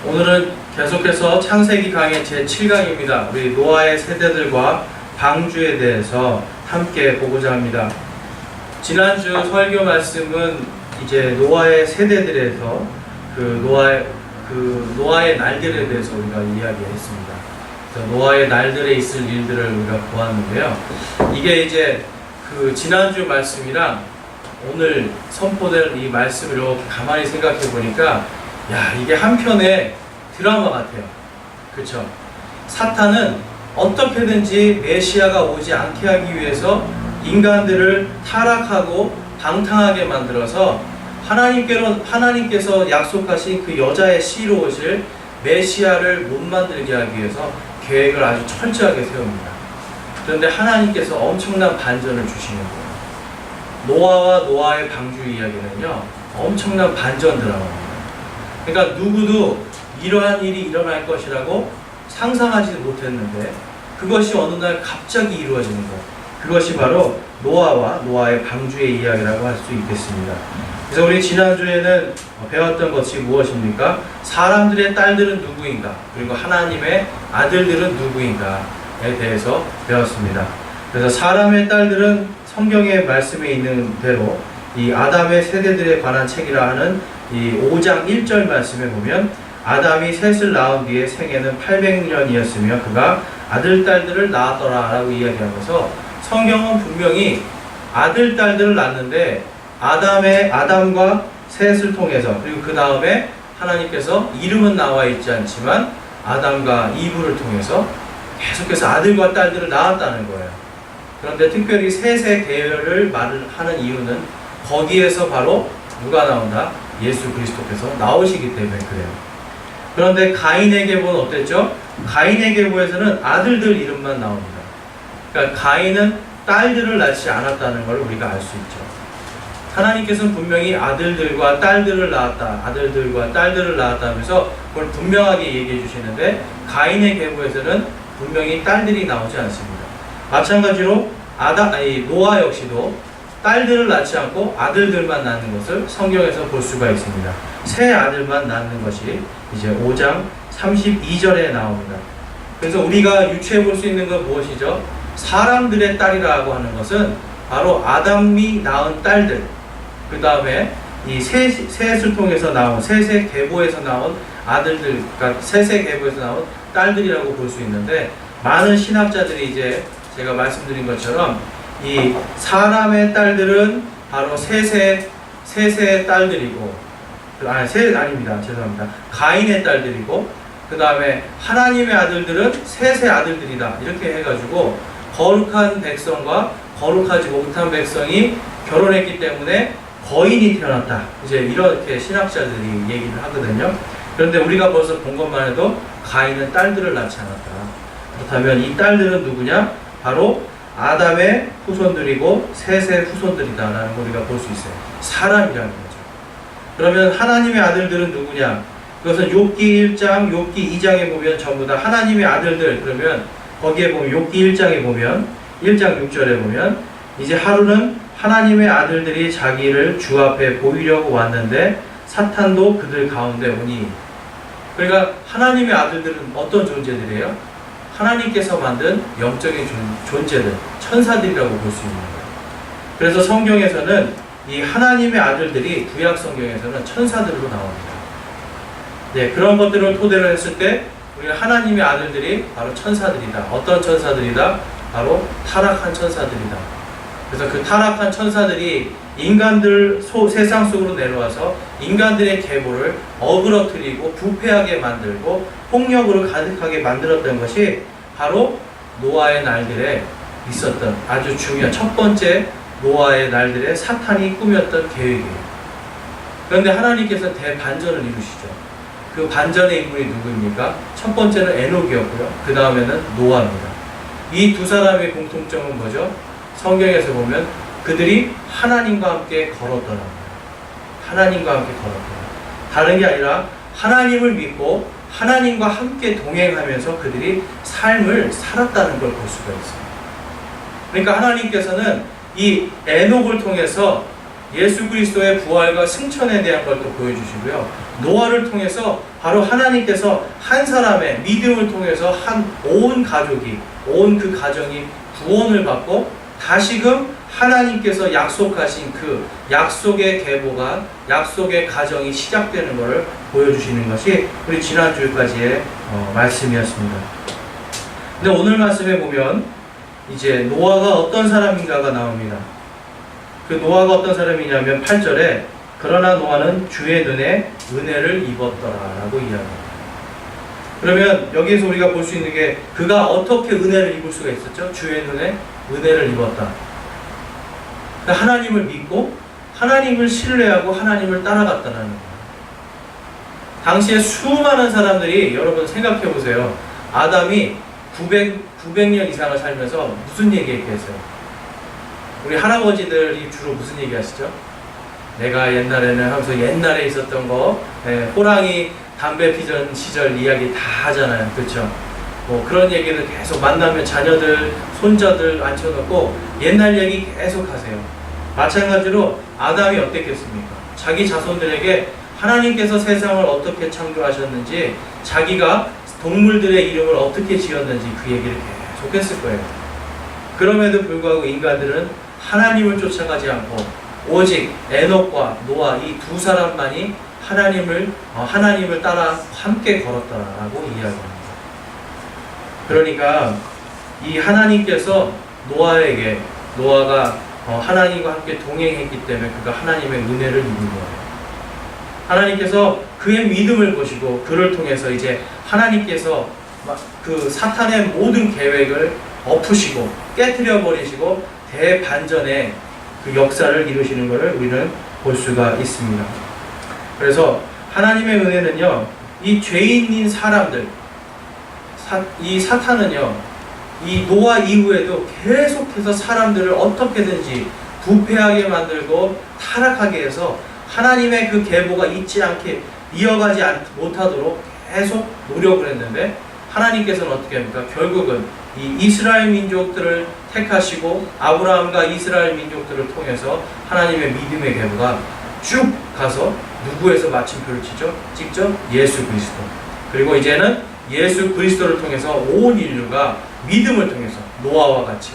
오늘은 계속해서 창세기 강의 제7강입니다. 우리 노아의 세대들과 방주에 대해서 함께 보고자 합니다. 지난주 설교 말씀은 이제 노아의 세대들에서 노아의 날들에 대해서 우리가 이야기했습니다. 그래서 노아의 날들에 있을 일들을 우리가 보았는데요. 이게 이제 지난주 말씀이랑 오늘 선포될 이 말씀을 이렇게 가만히 생각해 보니까 이게 한편의 드라마 같아요. 그렇죠? 사탄은 어떻게든지 메시아가 오지 않게 하기 위해서 인간들을 타락하고 방탕하게 만들어서 하나님께서 약속하신 그 여자의 씨로 오실 메시아를 못 만들게 하기 위해서 계획을 아주 철저하게 세웁니다. 그런데 하나님께서 엄청난 반전을 주시는 거예요. 노아와 노아의 방주 이야기는요, 엄청난 반전 드라마입니다. 그러니까 누구도 이러한 일이 일어날 것이라고 상상하지도 못했는데 그것이 어느 날 갑자기 이루어지는 것, 그것이 바로 노아와 노아의 방주의 이야기라고 할 수 있겠습니다. 그래서 우리 지난주에는 배웠던 것이 무엇입니까? 사람들의 딸들은 누구인가, 그리고 하나님의 아들들은 누구인가에 대해서 배웠습니다. 그래서 사람의 딸들은 성경의 말씀에 있는 대로 이 아담의 세대들에 관한 책이라 하는 이 5장 1절 말씀에 보면 아담이 셋을 낳은 뒤에 생애는 800년이었으며 그가 아들, 딸들을 낳았더라 라고 이야기하면서 성경은 분명히 아들, 딸들을 낳는데 아담과 셋을 통해서, 그리고 그 다음에 하나님께서 이름은 나와 있지 않지만 아담과 이브를 통해서 계속해서 아들과 딸들을 낳았다는 거예요. 그런데 특별히 셋의 계열을 말을 하는 이유는 거기에서 바로 누가 나온다? 예수 그리스도께서 나오시기 때문에 그래요. 그런데 가인의 계보는 어땠죠? 가인의 계보에서는 아들들 이름만 나옵니다. 그러니까 가인은 딸들을 낳지 않았다는 걸 우리가 알 수 있죠. 하나님께서는 분명히 아들들과 딸들을 낳았다, 아들들과 딸들을 낳았다 하면서 그걸 분명하게 얘기해 주시는데 가인의 계보에서는 분명히 딸들이 나오지 않습니다. 마찬가지로 노아 역시도 딸들을 낳지 않고 아들들만 낳는 것을 성경에서 볼 수가 있습니다. 세 아들만 낳는 것이 이제 5장 32절에 나옵니다. 그래서 우리가 유추해 볼 수 있는 건 무엇이죠? 사람들의 딸이라고 하는 것은 바로 아담이 낳은 딸들, 그 다음에 이 셋을 통해서 나온, 셋의 계보에서 나온 아들들, 그러니까 셋의 계보에서 나온 딸들이라고 볼 수 있는데, 많은 신학자들이 이제 제가 말씀드린 것처럼 이 사람의 딸들은 바로 셋의 딸들이고, 죄송합니다. 가인의 딸들이고, 그 다음에 하나님의 아들들은 셋의 아들들이다. 이렇게 해가지고 거룩한 백성과 거룩하지 못한 백성이 결혼했기 때문에 거인이 태어났다. 이제 이렇게 신학자들이 얘기를 하거든요. 그런데 우리가 벌써 본 것만 해도 가인은 딸들을 낳지 않았다. 그렇다면 이 딸들은 누구냐? 바로 아담의 후손들이고 셋의 후손들이다라는 걸 우리가 볼 수 있어요. 사람이라는 거죠. 그러면 하나님의 아들들은 누구냐? 그것은 욥기 1장, 욥기 2장에 보면 전부 다 하나님의 아들들. 그러면 거기에 보면 욥기 1장에 보면 1장 6절에 보면 이제 하루는 하나님의 아들들이 자기를 주 앞에 보이려고 왔는데 사탄도 그들 가운데 오니. 그러니까 하나님의 아들들은 어떤 존재들이에요? 하나님께서 만든 영적인 존재들, 천사들이라고 볼 수 있는 거예요. 그래서 성경에서는 이 하나님의 아들들이 구약 성경에서는 천사들로 나옵니다. 네, 그런 것들을 토대로 했을 때 우리가 하나님의 아들들이 바로 천사들이다. 어떤 천사들이다? 바로 타락한 천사들이다. 그래서 그 타락한 천사들이 인간들 세상 속으로 내려와서 인간들의 계보를 어그러뜨리고 부패하게 만들고 폭력으로 가득하게 만들었던 것이 바로 노아의 날들에 있었던 아주 중요한 첫 번째 노아의 날들에 사탄이 꾸몄던 계획이에요. 그런데 하나님께서 대반전을 이루시죠. 그 반전의 인물이 누구입니까? 첫 번째는 에녹이었고요. 그 다음에는 노아입니다. 이 두 사람의 공통점은 뭐죠? 성경에서 보면 그들이 하나님과 함께 걸었더라. 하나님과 함께 걸었더라. 다른 게 아니라 하나님을 믿고 하나님과 함께 동행하면서 그들이 삶을 살았다는 걸 볼 수가 있어요. 그러니까 하나님께서는 이 에녹을 통해서 예수 그리스도의 부활과 승천에 대한 걸 또 보여주시고요. 노아를 통해서 바로 하나님께서 한 사람의 믿음을 통해서 온 가족이, 온 그 가정이 구원을 받고 다시금 하나님께서 약속하신 그 약속의 계보가, 약속의 가정이 시작되는 것을 보여주시는 것이 우리 지난주까지의 말씀이었습니다. 근데 오늘 말씀에 보면 이제 노아가 어떤 사람인가가 나옵니다. 그 노아가 어떤 사람이냐면 8절에 그러나 노아는 주의 눈에 은혜를 입었더라라고 이야기합니다. 그러면 여기에서 우리가 볼 수 있는 게 그가 어떻게 은혜를 입을 수가 있었죠? 주의 눈에 은혜를 입었다. 그러니까 하나님을 믿고 하나님을 신뢰하고 하나님을 따라갔다는 거예요. 당시에 수많은 사람들이, 여러분 생각해 보세요. 아담이 900년 이상을 살면서 무슨 얘기했겠어요? 우리 할아버지들이 주로 무슨 얘기 하시죠? 내가 옛날에는 하면서 옛날에 있었던 거, 호랑이 담배 피던 시절 이야기 다 하잖아요. 그렇죠? 뭐 그런 얘기를 계속 만나면 자녀들, 손자들 앉혀놓고 옛날 얘기 계속 하세요. 마찬가지로 아담이 어땠겠습니까? 자기 자손들에게 하나님께서 세상을 어떻게 창조하셨는지, 자기가 동물들의 이름을 어떻게 지었는지 그 얘기를 계속 했을 거예요. 그럼에도 불구하고 인간들은 하나님을 쫓아가지 않고 오직 에녹과 노아 이 두 사람만이 하나님을 따라 함께 걸었다라고 이야기합니다. 그러니까 이 하나님께서 노아가 하나님과 함께 동행했기 때문에 그가 하나님의 은혜를 입은 거예요. 하나님께서 그의 믿음을 보시고 그를 통해서 이제 하나님께서 그 사탄의 모든 계획을 엎으시고 깨트려 버리시고 대반전의 그 역사를 이루시는 것을 우리는 볼 수가 있습니다. 그래서 하나님의 은혜는요, 이 죄인인 사람들, 이 사탄은요, 이 노아 이후에도 계속해서 사람들을 어떻게든지 부패하게 만들고 타락하게 해서 하나님의 그 계보가 이어가지 못하도록 계속 노력을 했는데, 하나님께서는 어떻게 합니까? 결국은 이 이스라엘 민족들을 택하시고 아브라함과 이스라엘 민족들을 통해서 하나님의 믿음의 계보가 쭉 가서 누구에서 마침표를 찍죠? 예수 그리스도. 그리고 이제는 예수 그리스도를 통해서 온 인류가 믿음을 통해서 노아와 같이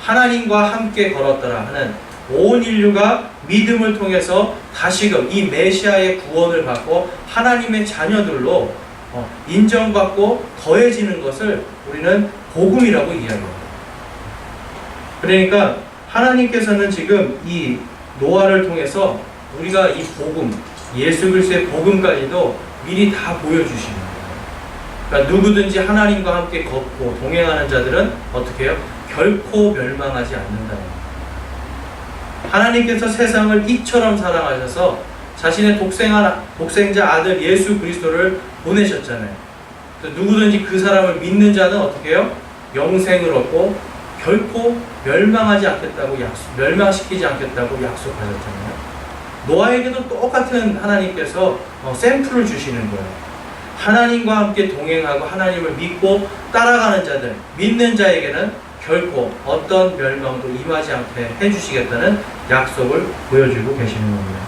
하나님과 함께 걸었더라 하는 온 인류가 믿음을 통해서 다시금 이 메시아의 구원을 받고 하나님의 자녀들로 인정받고 더해지는 것을 우리는 복음이라고 이야기합니다. 그러니까 하나님께서는 지금 이 노아를 통해서 우리가 이 복음, 예수 그리스도의 복음까지도 미리 다 보여주시는 거예요. 그러니까 누구든지 하나님과 함께 걷고 동행하는 자들은 어떻게 해요? 결코 멸망하지 않는다. 하나님께서 세상을 이처럼 사랑하셔서 자신의 독생자 아들 예수 그리스도를 보내셨잖아요. 누구든지 그 사람을 믿는 자는 어떻게 해요? 영생을 얻고 결코 멸망하지 않겠다고 멸망시키지 않겠다고 약속하셨잖아요. 노아에게도 똑같은 하나님께서 샘플을 주시는 거예요. 하나님과 함께 동행하고 하나님을 믿고 따라가는 자들, 믿는 자에게는 결코 어떤 멸망도 임하지 않게 해주시겠다는 약속을 보여주고 계시는 겁니다.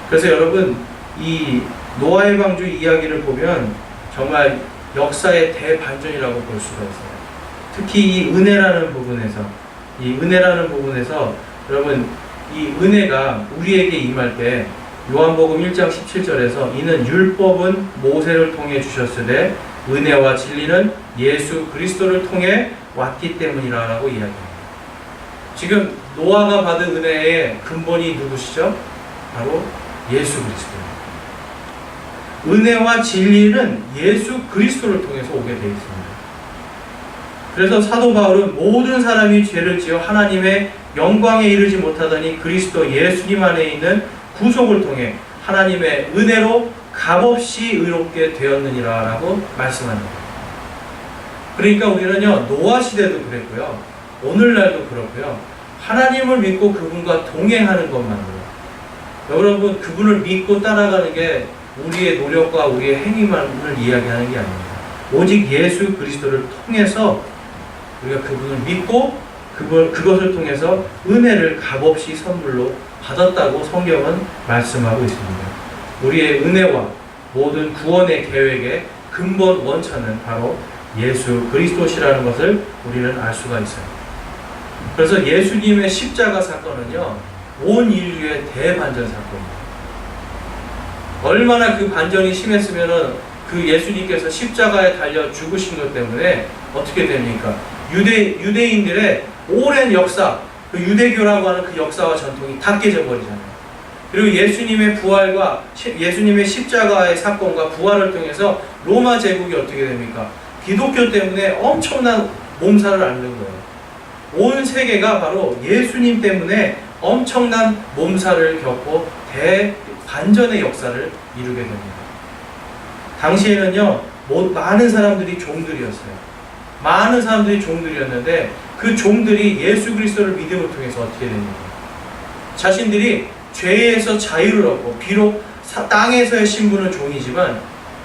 그래서 여러분, 이 노아의 방주 이야기를 보면 정말 역사의 대반전이라고 볼 수가 있어요. 특히 이 은혜라는 부분에서 여러분, 이 은혜가 우리에게 임할 때 요한복음 1장 17절에서 이는 율법은 모세를 통해 주셨으되 은혜와 진리는 예수 그리스도를 통해 왔기 때문이라고 이야기합니다. 지금 노아가 받은 은혜의 근본이 누구시죠? 바로 예수 그리스도입니다. 은혜와 진리는 예수 그리스도를 통해서 오게 되어 있습니다. 그래서 사도 바울은 모든 사람이 죄를 지어 하나님의 영광에 이르지 못하더니 그리스도 예수님 안에 있는 구속을 통해 하나님의 은혜로 값없이 의롭게 되었느니라 라고 말씀합니다. 그러니까 우리는요, 노아 시대도 그랬고요, 오늘날도 그렇고요, 하나님을 믿고 그분과 동행하는 것만으로, 여러분, 그분을 믿고 따라가는 게 우리의 노력과 우리의 행위만을 이야기하는 게 아닙니다. 오직 예수 그리스도를 통해서 우리가 그분을 믿고 그것을 통해서 은혜를 값없이 선물로 받았다고 성경은 말씀하고 있습니다. 우리의 은혜와 모든 구원의 계획의 근본 원천은 바로 예수 그리스도시라는 것을 우리는 알 수가 있어요. 그래서 예수님의 십자가 사건은요, 온 인류의 대반전 사건입니다. 얼마나 그 반전이 심했으면은 그 예수님께서 십자가에 달려 죽으신 것 때문에 어떻게 됩니까? 유대인들의 오랜 역사, 그 유대교라고 하는 그 역사와 전통이 다 깨져 버리잖아요. 그리고 예수님의 부활과 예수님의 십자가의 사건과 부활을 통해서 로마 제국이 어떻게 됩니까? 기독교 때문에 엄청난 몸살을 앓는 거예요. 온 세계가 바로 예수님 때문에 엄청난 몸살을 겪고 대반전의 역사를 이루게 됩니다. 당시에는요, 많은 사람들이 종들이었어요. 많은 사람들이 종들이었는데 그 종들이 예수 그리스도를 믿음을 통해서 어떻게 됩니까? 자신들이 죄에서 자유를 얻고 비록 땅에서의 신분은 종이지만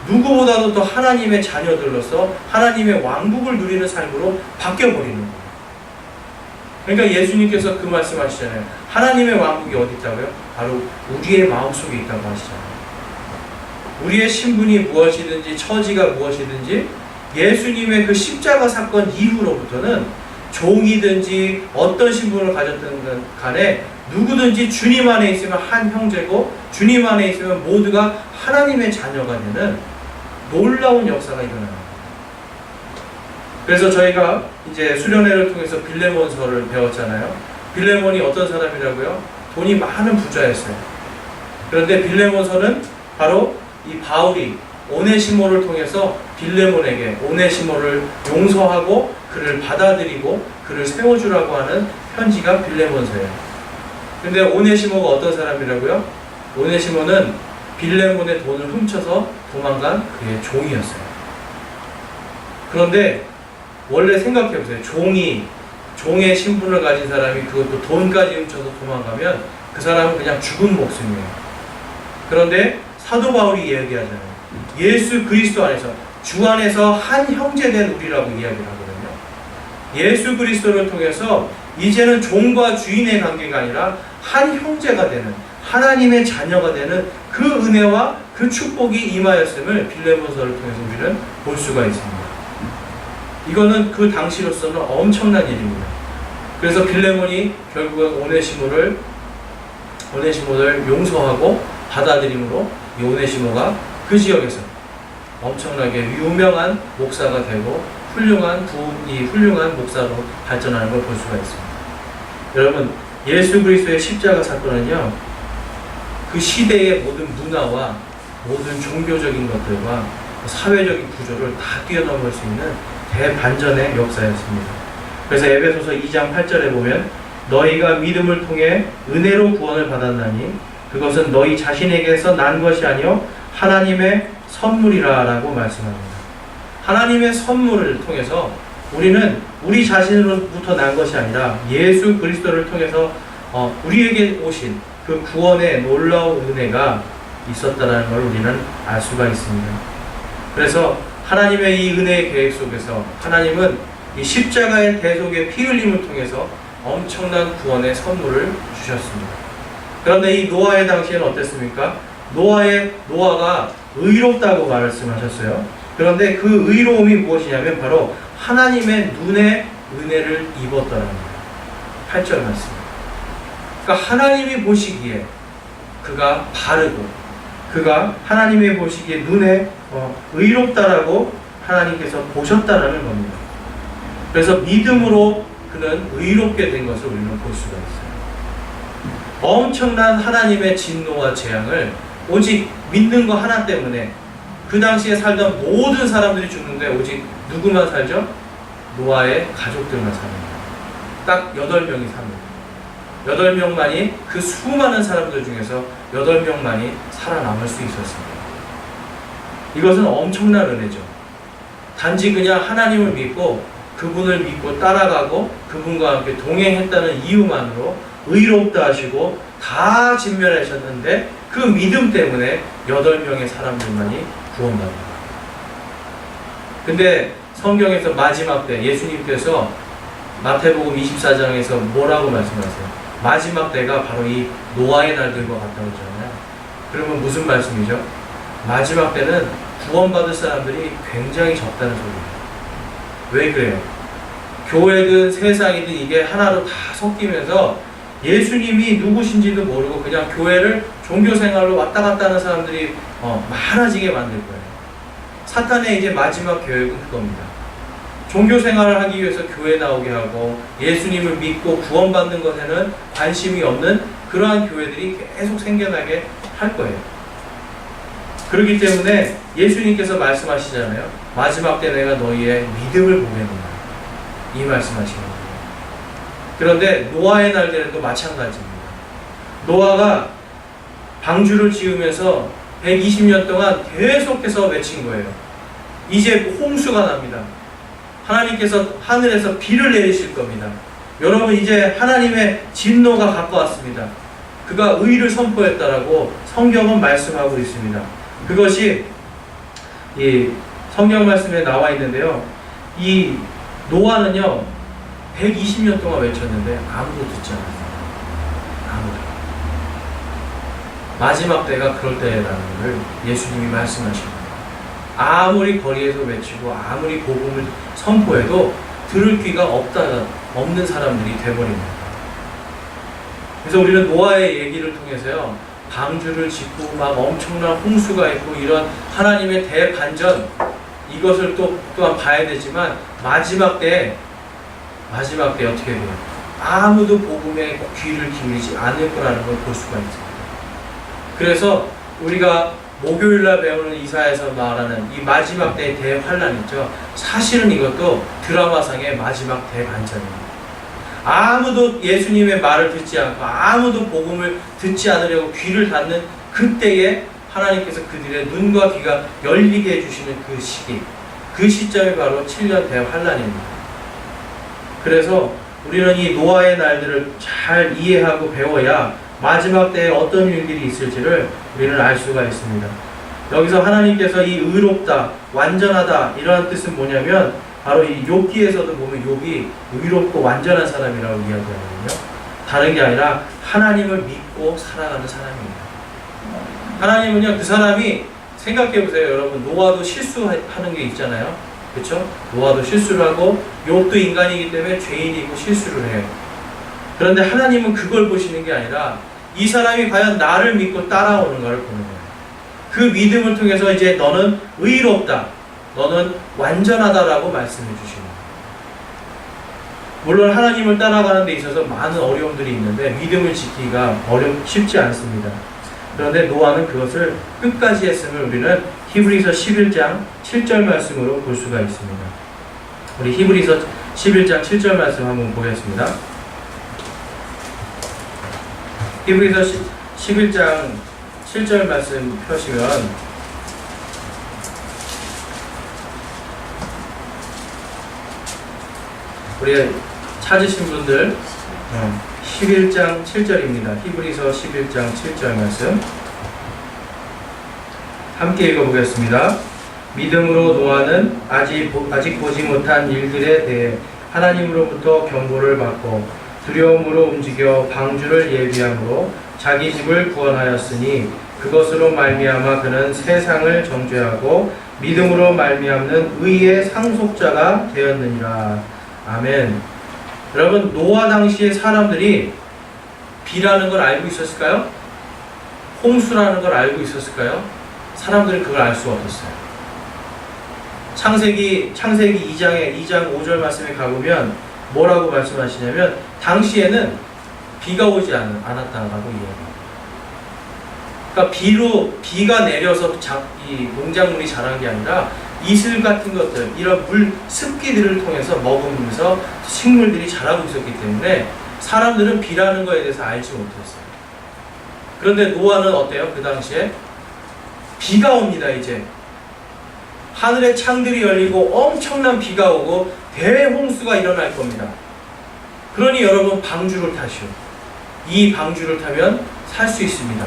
누구보다도 더 하나님의 자녀들로서 하나님의 왕국을 누리는 삶으로 바뀌어버리는 거예요. 그러니까 예수님께서 그 말씀하시잖아요. 하나님의 왕국이 어디 있다고요? 바로 우리의 마음속에 있다고 하시잖아요. 우리의 신분이 무엇이든지 처지가 무엇이든지 예수님의 그 십자가 사건 이후로부터는 종이든지 어떤 신분을 가졌든 간에 누구든지 주님 안에 있으면 한 형제고 주님 안에 있으면 모두가 하나님의 자녀가 되는 놀라운 역사가 일어납니다. 그래서 저희가 이제 수련회를 통해서 빌레몬서를 배웠잖아요. 빌레몬이 어떤 사람이라고요? 돈이 많은 부자였어요. 그런데 빌레몬서는 바로 이 바울이 오네시모를 통해서 빌레몬에게 오네시모를 용서하고 그를 받아들이고 그를 세워주라고 하는 편지가 빌레몬서예요. 근데 오네시모가 어떤 사람이라고요? 오네시모는 빌레몬의 돈을 훔쳐서 도망간 그의 종이었어요. 그런데 원래 생각해보세요. 종의 신분을 가진 사람이 그것도 돈까지 훔쳐서 도망가면 그 사람은 그냥 죽은 목숨이에요. 그런데 사도 바울이 이야기하잖아요. 예수 그리스도 안에서 주 안에서 한 형제된 우리라고 이야기를 하거든요. 예수 그리스도를 통해서 이제는 종과 주인의 관계가 아니라 한 형제가 되는 하나님의 자녀가 되는 그 은혜와 그 축복이 임하였음을 빌레몬서를 통해서 우리는 볼 수가 있습니다. 이거는 그 당시로서는 엄청난 일입니다. 그래서 빌레몬이 결국은 오네시모를 용서하고 받아들임으로 이 오네시모가 그 지역에서 엄청나게 유명한 목사가 되고 훌륭한 목사로 발전하는 걸 볼 수가 있습니다. 여러분, 예수 그리스도의 십자가 사건은요, 그 시대의 모든 문화와 모든 종교적인 것들과 사회적인 구조를 다 뛰어넘을 수 있는 대반전의 역사였습니다. 그래서 에베소서 2장 8절에 보면 너희가 믿음을 통해 은혜로 구원을 받았나니 그것은 너희 자신에게서 난 것이 아니요 하나님의 선물이라 라고 말씀합니다. 하나님의 선물을 통해서 우리는 우리 자신으로부터 난 것이 아니라 예수 그리스도를 통해서 우리에게 오신 그 구원의 놀라운 은혜가 있었다는 걸 우리는 알 수가 있습니다. 그래서 하나님의 이 은혜의 계획 속에서 하나님은 이 십자가의 대속의 피 흘림을 통해서 엄청난 구원의 선물을 주셨습니다. 그런데 이 노아의 당시에는 어땠습니까? 노아가 의롭다고 말씀하셨어요. 그런데 그 의로움이 무엇이냐면 바로 하나님의 눈에 은혜를 입었다는 겁니다. 8절 말씀. 그러니까 하나님이 보시기에 그가 바르고 그가 하나님이 보시기에 눈에 의롭다라고 하나님께서 보셨다라는 겁니다. 그래서 믿음으로 그는 의롭게 된 것을 우리는 볼 수가 있어요. 엄청난 하나님의 진노와 재앙을 오직 믿는 거 하나 때문에 그 당시에 살던 모든 사람들이 죽는데 오직 누구만 살죠? 노아의 가족들만 삽니다. 딱 8명이 삽니다. 8명만이 그 수많은 사람들 중에서 8명만이 살아남을 수 있었습니다. 이것은 엄청난 은혜죠. 단지 그냥 하나님을 믿고 그분을 믿고 따라가고 그분과 함께 동행했다는 이유만으로 의롭다 하시고 다 진멸하셨는데 그 믿음 때문에 8명의 사람들만이 구원받습니다. 근데 성경에서 마지막 때 예수님께서 마태복음 24장에서 뭐라고 말씀하세요? 마지막 때가 바로 이 노아의 날들과 같다고 했잖아요. 그러면 무슨 말씀이죠? 마지막 때는 구원받을 사람들이 굉장히 적다는 소리예요. 왜 그래요? 교회든 세상이든 이게 하나로 다 섞이면서 예수님이 누구신지도 모르고 그냥 교회를 종교생활로 왔다 갔다 하는 사람들이 많아지게 만들 거예요. 사탄의 이제 마지막 계획은 그겁니다. 종교생활을 하기 위해서 교회 나오게 하고 예수님을 믿고 구원받는 것에는 관심이 없는 그러한 교회들이 계속 생겨나게 할 거예요. 그렇기 때문에 예수님께서 말씀하시잖아요. 마지막 때 내가 너희의 믿음을 보겠노라. 이 말씀하시는 거예요. 그런데 노아의 날들에도 마찬가지입니다. 노아가 방주를 지으면서 120년 동안 계속해서 외친 거예요. 이제 홍수가 납니다. 하나님께서 하늘에서 비를 내리실 겁니다. 여러분, 이제 하나님의 진노가 가까웠습니다. 그가 의를 선포했다라고 성경은 말씀하고 있습니다. 그것이 이 성경 말씀에 나와 있는데요. 이 노아는요 120년 동안 외쳤는데 아무도 듣지 않았어요. 아무도. 마지막 때가 그럴 때라는 것을 예수님이 말씀하십니다. 아무리 거리에서 외치고 아무리 복음을 선포해도 들을 귀가 없는 사람들이 되어버립니다. 그래서 우리는 노아의 얘기를 통해서요 방주를 짓고 막 엄청난 홍수가 있고 이런 하나님의 대반전, 이것을 또한 봐야 되지만 마지막 때 어떻게 돼요? 아무도 복음에 귀를 기울이지 않을 거라는 걸 볼 수가 있습니다. 그래서 우리가 목요일날 배우는 이사야에서 말하는 이 마지막 때의 대환란 있죠. 사실은 이것도 드라마상의 마지막 대반전입니다. 아무도 예수님의 말을 듣지 않고 아무도 복음을 듣지 않으려고 귀를 닫는 그때에 하나님께서 그들의 눈과 귀가 열리게 해주시는 그 시기, 그 시점이 바로 7년 대환란입니다. 그래서 우리는 이 노아의 날들을 잘 이해하고 배워야 마지막 때에 어떤 일들이 있을지를 우리는 알 수가 있습니다. 여기서 하나님께서 이 의롭다, 완전하다 이러한 뜻은 뭐냐면 바로 이 욥기에서도 보면 욥이 의롭고 완전한 사람이라고 이야기하거든요. 다른 게 아니라 하나님을 믿고 살아가는 사람입니다. 하나님은요, 그 사람이 생각해보세요. 여러분, 노아도 실수하는 게 있잖아요. 그렇죠? 노아도 실수를 하고 욥도 인간이기 때문에 죄인이고 실수를 해요. 그런데 하나님은 그걸 보시는 게 아니라 이 사람이 과연 나를 믿고 따라오는가를 보는 거예요. 그 믿음을 통해서 이제 너는 의롭다, 너는 완전하다라고 말씀해 주시는 거예요. 물론 하나님을 따라가는 데 있어서 많은 어려움들이 있는데 믿음을 지키기가 쉽지 않습니다. 그런데 노아는 그것을 끝까지 했음을 우리는 히브리서 11장 7절 말씀으로 볼 수가 있습니다. 우리 히브리서 11장 7절 말씀 한번 보겠습니다. 히브리서 11장 7절 말씀 펴시면 우리 찾으신 분들 11장 7절입니다. 히브리서 11장 7절 말씀 함께 읽어보겠습니다. 믿음으로 노아는 아직 보지 못한 일들에 대해 하나님으로부터 경고를 받고 두려움으로 움직여 방주를 예비함으로 자기 집을 구원하였으니 그것으로 말미암아 그는 세상을 정죄하고 믿음으로 말미암는 의의 상속자가 되었느니라. 아멘. 여러분, 노아 당시의 사람들이 비라는 걸 알고 있었을까요? 홍수라는 걸 알고 있었을까요? 사람들은 그걸 알 수가 없었어요. 창세기 2장 5절 말씀에 가보면 뭐라고 말씀하시냐면 당시에는 비가 오지 않았다라고 이야기합니다. 그러니까 비가 내려서 이 농작물이 자란 게 아니라 이슬 같은 것들, 이런 물 습기들을 통해서 먹으면서 식물들이 자라고 있었기 때문에 사람들은 비라는 거에 대해서 알지 못했어요. 그런데 노아는 어때요? 그 당시에 비가 옵니다. 이제 하늘의 창들이 열리고 엄청난 비가 오고 대홍수가 일어날 겁니다. 그러니 여러분, 방주를 타시오. 이 방주를 타면 살 수 있습니다.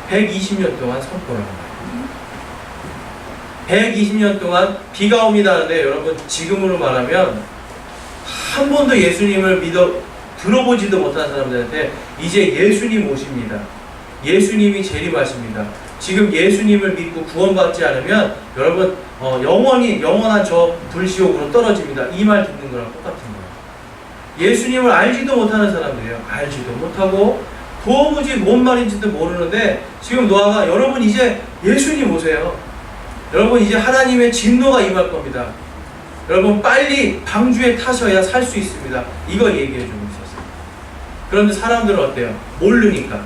120년 동안 선포를 합니다. 120년 동안 비가 옵니다 하는데 여러분, 지금으로 말하면 한 번도 예수님을 들어보지도 못한 사람들한테 이제 예수님 오십니다. 예수님이 재림하십니다. 지금 예수님을 믿고 구원받지 않으면 여러분 영원한 저 불지옥으로 떨어집니다. 이 말 듣는 거랑 똑같은 거예요. 예수님을 알지도 못하는 사람들이에요. 알지도 못하고 도무지 뭔 말인지도 모르는데 지금 노아가 여러분 이제 예수님 오세요. 여러분 이제 하나님의 진노가 임할 겁니다. 여러분 빨리 방주에 타셔야 살 수 있습니다. 이거 얘기해 주고 있었어요. 그런데 사람들은 어때요? 모르니까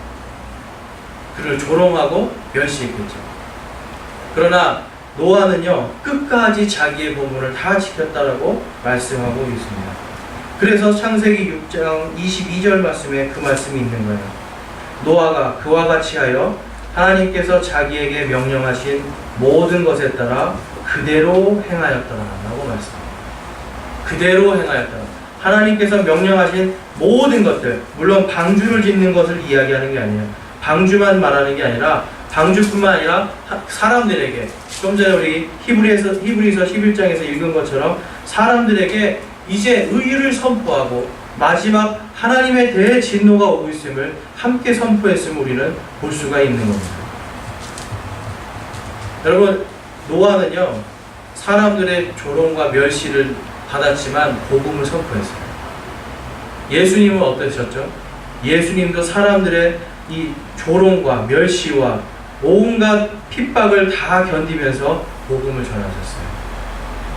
그를 조롱하고 멸시했겠죠. 그러나 노아는요 끝까지 자기의 보물을 다 지켰다라고 말씀하고 있습니다. 그래서 창세기 6장 22절 말씀에 그 말씀이 있는 거예요. 노아가 그와 같이 하여 하나님께서 자기에게 명령하신 모든 것에 따라 그대로 행하였더라 라고 말씀합니다. 그대로 행하였더라. 하나님께서 명령하신 모든 것들, 물론 방주를 짓는 것을 이야기하는 게 아니에요. 방주만 말하는 게 아니라 방주뿐만 아니라 사람들에게, 좀 전에 우리 히브리서 11장에서 읽은 것처럼 사람들에게 이제 의를 선포하고 마지막 하나님의 대진노가 오고 있음을 함께 선포했음을 우리는 볼 수가 있는 겁니다. 여러분, 노아는요 사람들의 조롱과 멸시를 받았지만 복음을 선포했어요. 예수님은 어떠셨죠? 예수님도 사람들의 이 조롱과 멸시와 온갖 핍박을 다 견디면서 복음을 전하셨어요.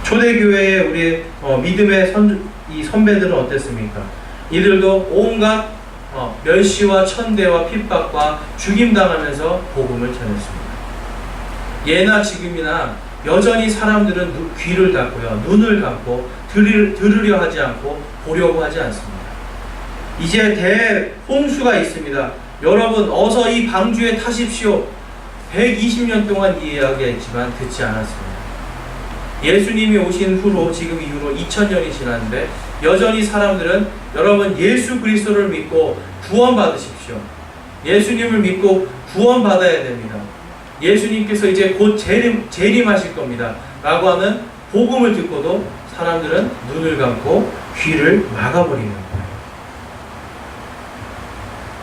초대교회의 우리 믿음의 이 선배들은 어땠습니까? 이들도 온갖 멸시와 천대와 핍박과 죽임당하면서 복음을 전했습니다. 예나 지금이나 여전히 사람들은 귀를 닫고요, 눈을 감고 들으려 하지 않고 보려고 하지 않습니다. 이제 대홍수가 있습니다. 여러분 어서 이 방주에 타십시오. 120년 동안 이야기했지만 듣지 않았습니다. 예수님이 오신 후로 지금 이후로 2000년이 지났는데 여전히 사람들은 여러분 예수 그리스도를 믿고 구원받으십시오. 예수님을 믿고 구원받아야 됩니다. 예수님께서 이제 곧 재림하실 겁니다 라고 하는 복음을 듣고도 사람들은 눈을 감고 귀를 막아버리는 거예요.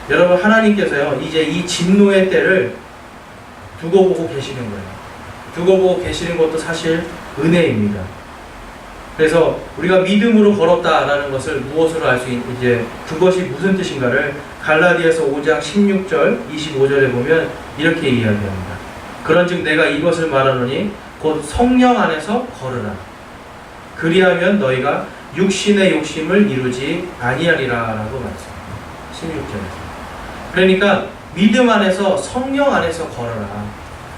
여러분 하나님께서요 이제 이 진노의 때를 두고 보고 계시는 거예요. 두고 보고 계시는 것도 사실 은혜입니다. 그래서 우리가 믿음으로 걸었다라는 것을 무엇으로 알 수 이제 그것이 무슨 뜻인가를 갈라디아서 5장 16절 25절에 보면 이렇게 이야기합니다. 그런즉 내가 이것을 말하노니 곧 성령 안에서 걸으라. 그리하면 너희가 육신의 욕심을 이루지 아니하리라 라고 말씀합니다. 16절에서. 그러니까 믿음 안에서 성령 안에서 걸어라.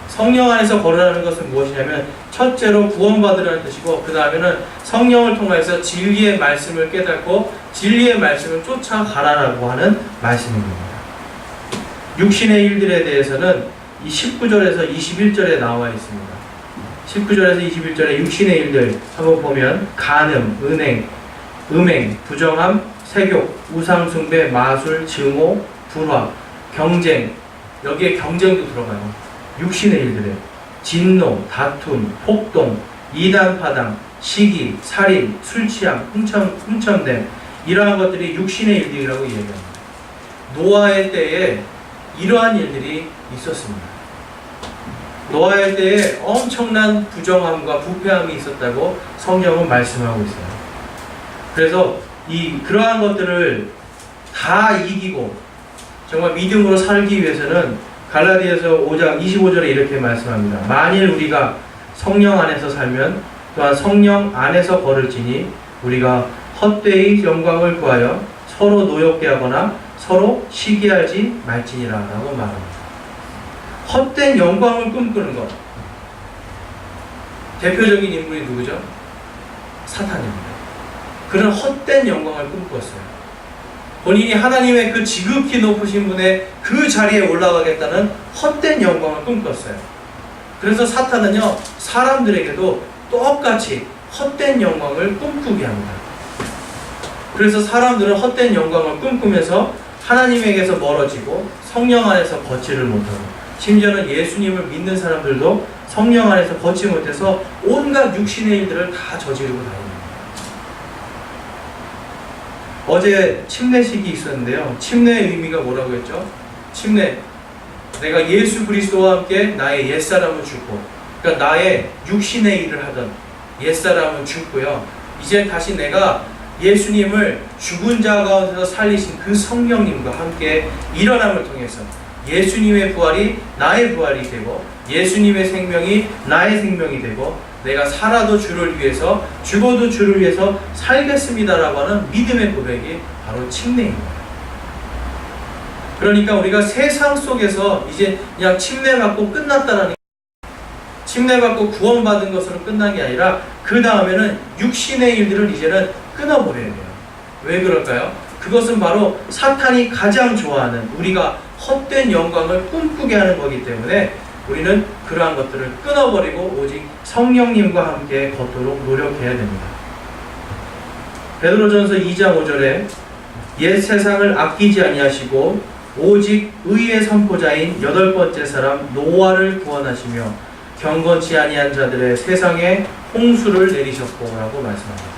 성령 안에서 걸으라는 것은 무엇이냐면 첫째로 구원받으라는 뜻이고 그 다음에는 성령을 통해서 진리의 말씀을 깨닫고 진리의 말씀을 쫓아가라라고 하는 말씀입니다. 육신의 일들에 대해서는 이 19절에서 21절에 나와 있습니다. 19절에서 21절에 육신의 일들 한번 보면 간음, 은행, 음행, 부정함, 세욕, 우상숭배, 마술, 증오, 불화, 경쟁, 여기에 경쟁도 들어가요. 육신의 일들에 진노, 다툼, 폭동, 이단파당, 시기, 살인, 술취함, 훔쳐냄 이러한 것들이 육신의 일들이라고 얘기합니다. 노아의 때에 이러한 일들이 있었습니다. 노아의 때에 엄청난 부정함과 부패함이 있었다고 성경은 말씀하고 있어요. 그래서 그러한 것들을 다 이기고 정말 믿음으로 살기 위해서는 갈라디아서 5장 25절에 이렇게 말씀합니다. 만일 우리가 성령 안에서 살면 또한 성령 안에서 걸을지니 우리가 헛되이 영광을 구하여 서로 노엽게 하거나 서로 시기하지 말지니라 라고 말합니다. 헛된 영광을 꿈꾸는 것. 대표적인 인물이 누구죠? 사탄입니다. 그런 헛된 영광을 꿈꾸었어요. 본인이 하나님의 그 지극히 높으신 분의 그 자리에 올라가겠다는 헛된 영광을 꿈꿨어요. 그래서 사탄은요 사람들에게도 똑같이 헛된 영광을 꿈꾸게 합니다. 그래서 사람들은 헛된 영광을 꿈꾸면서 하나님에게서 멀어지고 성령 안에서 걷지를 못하고 심지어는 예수님을 믿는 사람들도 성령 안에서 걷지 못해서 온갖 육신의 일들을 다 저지르고 다닙니다. 어제 침례식이 있었는데요. 침례의 의미가 뭐라고 했죠? 침례. 내가 예수 그리스도와 함께 나의 옛사람을 죽고, 그러니까 나의 육신의 일을 하던 옛사람은 죽고요. 이제 다시 내가 예수님을 죽은 자 가운데서 살리신 그 성령님과 함께 일어남을 통해서 예수님의 부활이 나의 부활이 되고 예수님의 생명이 나의 생명이 되고 내가 살아도 주를 위해서 죽어도 주를 위해서 살겠습니다라고 하는 믿음의 고백이 바로 침례입니다. 그러니까 우리가 세상 속에서 이제 그냥 침례받고 끝났다라는, 침례받고 구원받은 것으로 끝난 게 아니라 그 다음에는 육신의 일들을 이제는 끊어버려야 돼요. 왜 그럴까요? 그것은 바로 사탄이 가장 좋아하는, 우리가 헛된 영광을 꿈꾸게 하는 거기 때문에 우리는 그러한 것들을 끊어버리고 오직 성령님과 함께 걷도록 노력해야 됩니다. 베드로전서 2장 5절에 옛 세상을 아끼지 아니하시고 오직 의의 선포자인 여덟 번째 사람 노아를 구원하시며 경건치 아니한 자들의 세상에 홍수를 내리셨고라고 말씀합니다.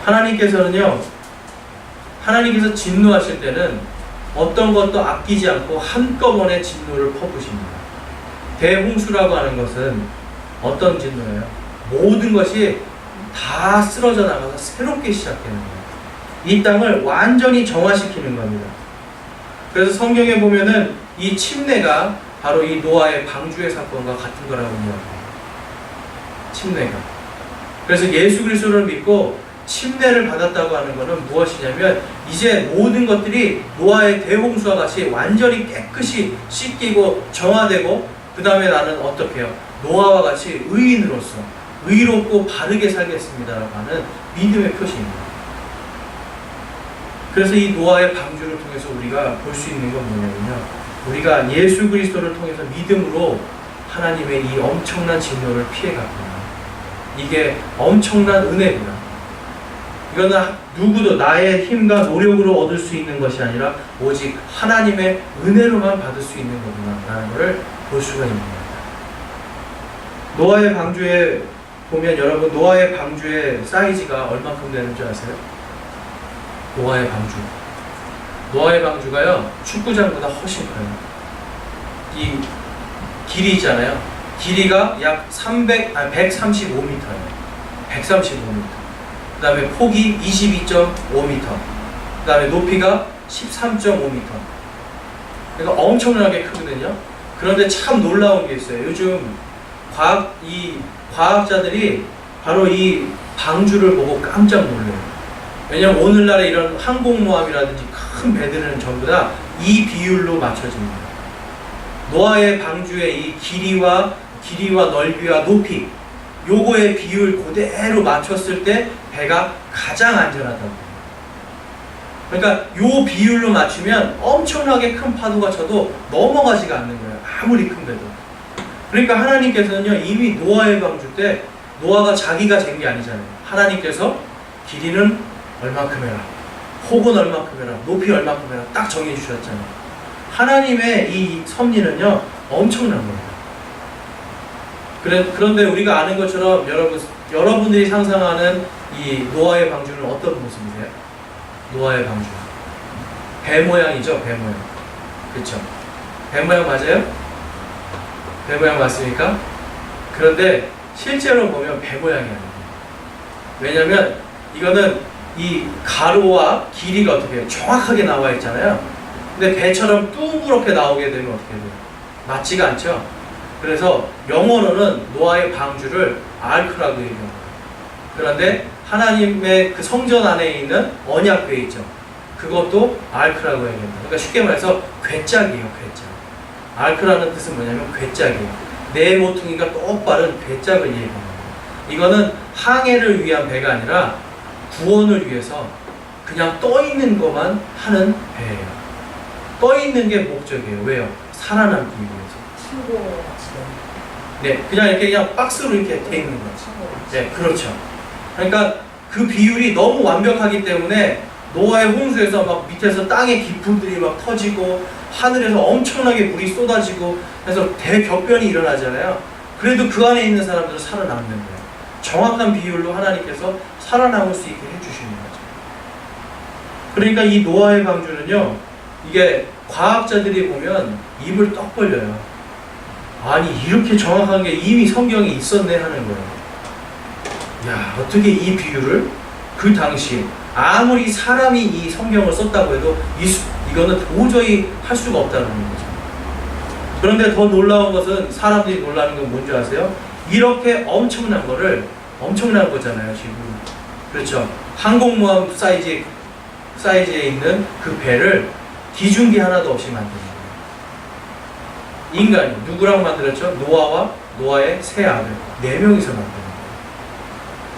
하나님께서 진노하실 때는 어떤 것도 아끼지 않고 한꺼번에 진노를 퍼부십니다. 대홍수라고 하는 것은 어떤 진노예요? 모든 것이 다 쓰러져 나가서 새롭게 시작되는 거예요. 이 땅을 완전히 정화시키는 겁니다. 그래서 성경에 보면은 이 침례가 바로 이 노아의 방주의 사건과 같은 거라고 이야기해요. 침례가. 그래서 예수 그리스도를 믿고 침례를 받았다고 하는 것은 무엇이냐면 이제 모든 것들이 노아의 대홍수와 같이 완전히 깨끗이 씻기고 정화되고 그 다음에 나는 어떻게 해요? 노아와 같이 의인으로서 의롭고 바르게 살겠습니다라고 하는 믿음의 표시입니다. 그래서 이 노아의 방주를 통해서 우리가 볼 수 있는 건 뭐냐면요, 우리가 예수 그리스도를 통해서 믿음으로 하나님의 이 엄청난 진노를 피해갔구나. 이게 엄청난 은혜구나. 이거는 누구도 나의 힘과 노력으로 얻을 수 있는 것이 아니라 오직 하나님의 은혜로만 받을 수 있는 거구나 라는 것을 볼 수가 있는 겁니다. 노아의 방주에 보면 여러분, 노아의 방주의 사이즈가 얼마큼 되는 줄 아세요? 노아의 방주. 노아의 방주가요, 축구장보다 훨씬 커요. 이 길이 있잖아요. 길이가 약 135m예요. 135m. 그 다음에 폭이 22.5m. 그 다음에 높이가 13.5m. 그러니까 엄청나게 크거든요. 그런데 참 놀라운 게 있어요. 요즘 과학자들이 바로 이 방주를 보고 깜짝 놀래요. 왜냐면 오늘날의 이런 항공모함이라든지 큰 배들은 전부 다 이 비율로 맞춰집니다. 노아의 방주의 이 길이와 넓이와 높이, 요거의 비율 그대로 맞췄을 때 배가 가장 안전하다고. 그러니까 요 비율로 맞추면 엄청나게 큰 파도가 쳐도 넘어가지가 않는 거예요. 아무리 큰 배도. 그러니까 하나님께서는요, 이미 노아의 방주 때 노아가 자기가 잰 게 아니잖아요. 하나님께서 길이는 얼마큼 해라, 폭은 얼마큼 해라, 높이 얼마큼 해라 딱 정해 주셨잖아요. 하나님의 이 섭리는요 엄청난 거예요. 그런데 우리가 아는 것처럼 여러분들이 상상하는 이 노아의 방주는 어떤 모습이세요? 노아의 방주, 배 모양이죠. 배 모양. 그렇죠? 배 모양 맞아요? 배 모양 맞습니까? 그런데 실제로 보면 배 모양이 아니에요. 왜냐면 이거는 이 가로와 길이가 어떻게 정확하게 나와 있잖아요. 근데 배처럼 둥그렇게 나오게 되면 어떻게 돼요? 맞지가 않죠? 그래서 영어로는 노아의 방주를 아크라고 얘기합니다. 그런데 하나님의 그 성전 안에 있는 언약궤 있죠. 그것도 아크라고 얘기합니다. 그러니까 쉽게 말해서 괴짝이에요. 괴짝. 아크라는 뜻은 뭐냐면 괴짝이에요. 네 모퉁이가 똑바른 괴짝을 얘기합니다. 이거는 항해를 위한 배가 아니라 구원을 위해서 그냥 떠 있는 것만 하는 배예요. 떠 있는 게 목적이에요. 왜요? 살아남기 위해서. 네, 그냥 박스로 이렇게 돼 있는 거죠. 네, 그렇죠. 그러니까 그 비율이 너무 완벽하기 때문에 노아의 홍수에서 막 밑에서 땅의 깊음들이 막 터지고 하늘에서 엄청나게 물이 쏟아지고 해서 대격변이 일어나잖아요. 그래도 그 안에 있는 사람들은 살아남는 거예요. 정확한 비율로 하나님께서 살아남을 수 있게 해주시는 거죠. 그러니까 이 노아의 방주는요, 이게 과학자들이 보면 입을 떡 벌려요. 아니, 이렇게 정확한 게 이미 성경에 있었네 하는 거예요. 야, 어떻게 이 비유를 그 당시 아무리 사람이 이 성경을 썼다고 해도 이거는 도저히 할 수가 없다는 거죠. 그런데 더 놀라운 것은, 사람들이 놀라는 건 뭔지 아세요? 이렇게 엄청난 거잖아요, 지금. 그렇죠. 항공모함 사이즈에 있는 그 배를 기중기 하나도 없이 만든 거예요. 인간이 누구랑 만들었죠? 노아와 노아의 세 아들 4명이서 만든 거예요.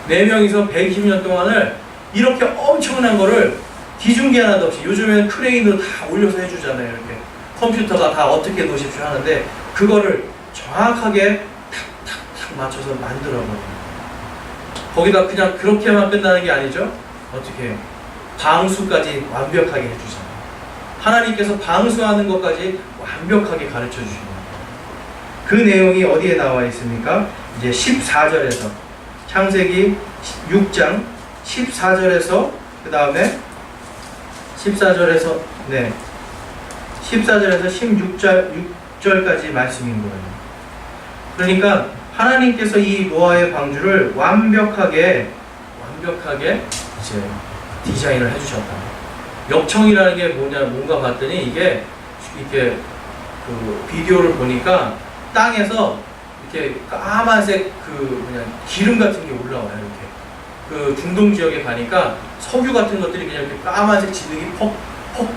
4명이서 120년 동안을 이렇게 엄청난 거를 기중기 하나도 없이, 요즘에는 크레인으로 다 올려서 해주잖아요. 이렇게 컴퓨터가 다 어떻게 놓으십시오 하는데, 그거를 정확하게 탁탁탁 맞춰서 만들어버려요. 거기다 그냥 그렇게만 끝나는 게 아니죠. 어떻게 해요? 방수까지 완벽하게 해주잖아요. 하나님께서 방수하는 것까지 완벽하게 가르쳐 주십니다. 그 내용이 어디에 나와 있습니까? 이제 14절에서, 창세기 6장 14절에서, 그 다음에 14절에서 16절까지 말씀인 거예요. 그러니까 하나님께서 이 노아의 방주를 완벽하게 이제 디자인을 해주셨다. 역청이라는 게 뭔가 봤더니, 이게 이렇게 그 비디오를 보니까 땅에서 이렇게 까만색 그냥 기름 같은 게 올라와요. 이렇게 그 중동 지역에 가니까 석유 같은 것들이 그냥 이렇게 까만색 진흙이 퍽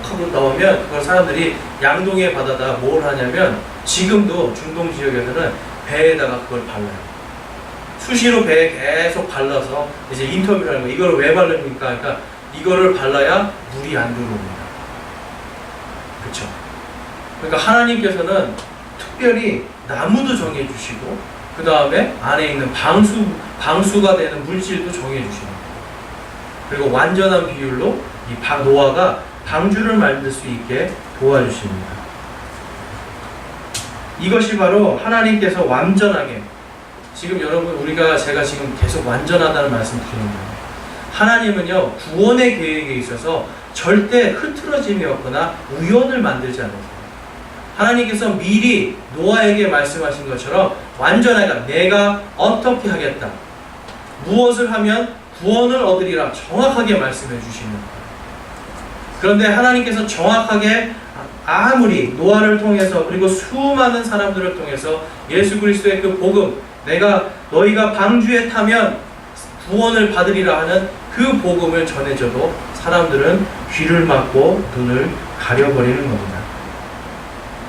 하고 나오면, 그걸 사람들이 양동이에 받아다 뭘 하냐면, 지금도 중동 지역에서는 배에다가 그걸 발라요. 수시로 배에 계속 발라서 이제 인터뷰를 하는 거예요. 이걸 왜 바릅니까? 그러니까 이거를 발라야 물이 안 들어옵니다. 그렇죠? 그러니까 하나님께서는 특별히 나무도 정해주시고, 그 다음에 안에 있는 방수가 되는 물질도 정해주십니다. 그리고 완전한 비율로 이 노아가 방주를 만들 수 있게 도와주십니다. 이것이 바로 하나님께서 완전하게, 지금 여러분, 제가 지금 계속 완전하다는 말씀 드리는 거예요. 하나님은요, 구원의 계획에 있어서 절대 흐트러짐이 없거나 우연을 만들지 않으세요. 하나님께서 미리 노아에게 말씀하신 것처럼 완전하게, 내가 어떻게 하겠다, 무엇을 하면 구원을 얻으리라 정확하게 말씀해 주시는 거예요. 그런데 하나님께서 정확하게, 아무리 노아를 통해서, 그리고 수많은 사람들을 통해서 예수 그리스도의 그 복음, 너희가 방주에 타면 구원을 받으리라 하는 그 복음을 전해줘도 사람들은 귀를 막고 눈을 가려버리는 겁니다.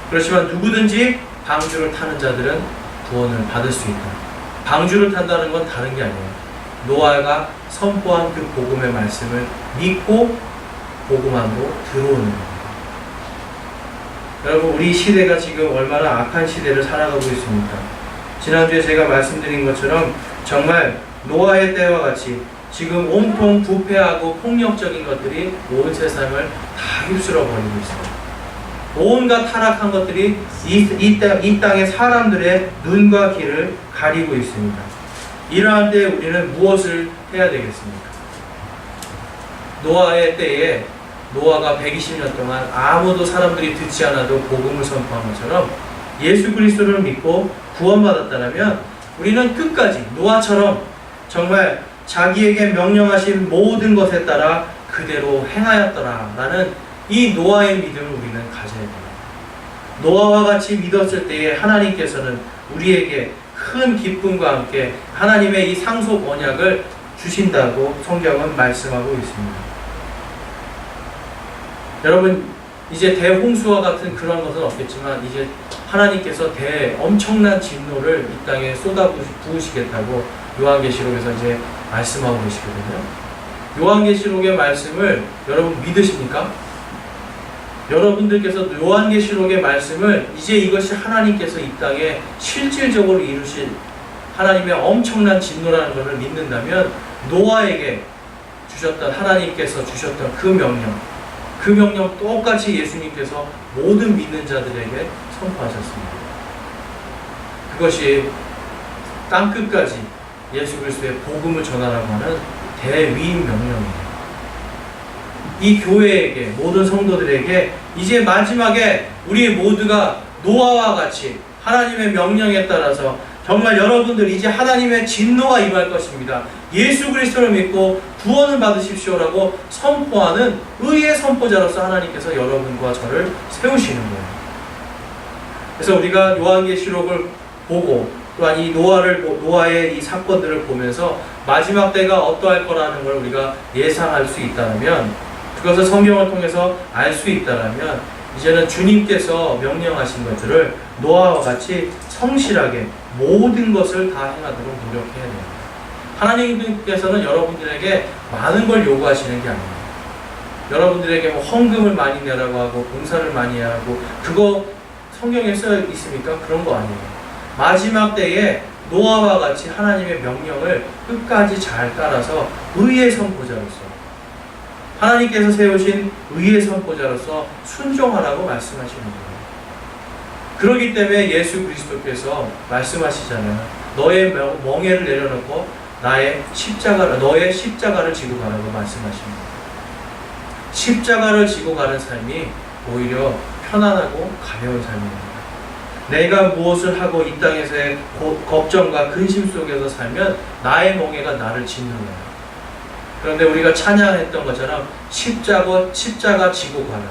그렇지만 누구든지 방주를 타는 자들은 구원을 받을 수 있다. 방주를 탄다는 건 다른 게 아니에요. 노아가 선포한 그 복음의 말씀을 믿고 복음 안으로 들어오는 겁니다. 여러분, 우리 시대가 지금 얼마나 악한 시대를 살아가고 있습니까? 지난주에 제가 말씀드린 것처럼 정말 노아의 때와 같이 지금 온통 부패하고 폭력적인 것들이 온 세상을 다 휩쓸어 버리고 있습니다. 온갖 타락한 것들이 이 땅의 사람들의 눈과 귀를 가리고 있습니다. 이러한 때에 우리는 무엇을 해야 되겠습니까? 노아의 때에 노아가 120년 동안 아무도 사람들이 듣지 않아도 복음을 선포한 것처럼 예수 그리스도를 믿고 구원받았다면, 우리는 끝까지 노아처럼 정말 자기에게 명령하신 모든 것에 따라 그대로 행하였더라라는 이 노아의 믿음을 우리는 가져야 됩니다. 노아와 같이 믿었을 때에 하나님께서는 우리에게 큰 기쁨과 함께 하나님의 이 상속 언약을 주신다고 성경은 말씀하고 있습니다. 여러분, 이제 대홍수와 같은 그런 것은 없겠지만, 이제 하나님께서 엄청난 진노를 이 땅에 쏟아부으시겠다고 요한계시록에서 이제 말씀하고 계시거든요. 요한계시록의 말씀을 여러분 믿으십니까? 여러분들께서 요한계시록의 말씀을, 이제 이것이 하나님께서 이 땅에 실질적으로 이루실 하나님의 엄청난 진노라는 것을 믿는다면, 노아에게 하나님께서 주셨던 그 명령 똑같이 예수님께서 모든 믿는 자들에게 선포하셨습니다. 그것이 땅끝까지 예수 그리스도의 복음을 전하라고 하는 대위임 명령이에요. 이 교회에게, 모든 성도들에게 이제 마지막에 우리 모두가 노아와 같이 하나님의 명령에 따라서 정말 여러분들 이제 하나님의 진노가 임할 것입니다. 예수 그리스도를 믿고 구원을 받으십시오라고 선포하는 의의 선포자로서 하나님께서 여러분과 저를 세우시는 거예요. 그래서 우리가 요한계시록을 보고 또한 이 노아의 이 사건들을 보면서 마지막 때가 어떠할 거라는 걸 우리가 예상할 수 있다면, 그것을 성경을 통해서 알 수 있다면 이제는 주님께서 명령하신 것들을 노아와 같이 성실하게 모든 것을 다 행하도록 노력해야 됩니다. 하나님께서는 여러분들에게 많은 걸 요구하시는 게 아니에요. 여러분들에게 뭐 헌금을 많이 내라고 하고 봉사를 많이 해야 하고, 그거 성경에 써 있습니까? 그런 거 아니에요. 마지막 때에 노아와 같이 하나님의 명령을 끝까지 잘 따라서 의의 선포자로서, 하나님께서 세우신 의의 선포자로서 순종하라고 말씀하시는 거예요. 그렇기 때문에 예수 그리스도께서 말씀하시잖아요. 너의 멍에를 내려놓고 너의 십자가를 지고 가라고 말씀하십니다. 십자가를 지고 가는 삶이 오히려 편안하고 가벼운 삶입니다. 내가 무엇을 하고 이 땅에서의 걱정과 근심 속에서 살면 나의 멍에가 나를 짓는 거예요. 그런데 우리가 찬양했던 것처럼 십자가 지고 가라.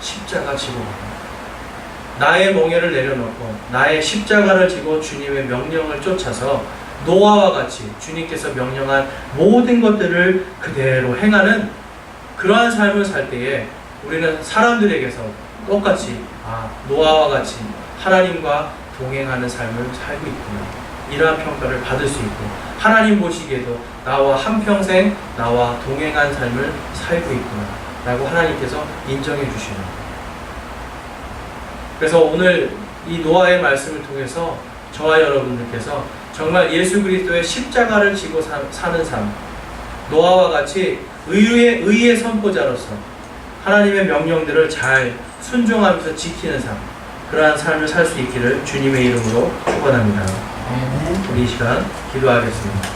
십자가 지고 가라. 나의 멍에를 내려놓고 나의 십자가를 지고 주님의 명령을 쫓아서 노아와 같이 주님께서 명령한 모든 것들을 그대로 행하는 그러한 삶을 살 때에 우리는 사람들에게서 똑같이 노아와 같이 하나님과 동행하는 삶을 살고 있구나, 이러한 평가를 받을 수 있고, 하나님 보시기에도 나와 한평생 나와 동행한 삶을 살고 있구나 라고 하나님께서 인정해 주시는 거예요. 그래서 오늘 이 노아의 말씀을 통해서 저와 여러분들께서 정말 예수 그리스도의 십자가를 지고 사는 삶, 노아와 같이 의의 선포자로서 하나님의 명령들을 잘 순종하면서 지키는 삶, 그러한 삶을 살 수 있기를 주님의 이름으로 축원합니다. 우리 이 시간 기도하겠습니다.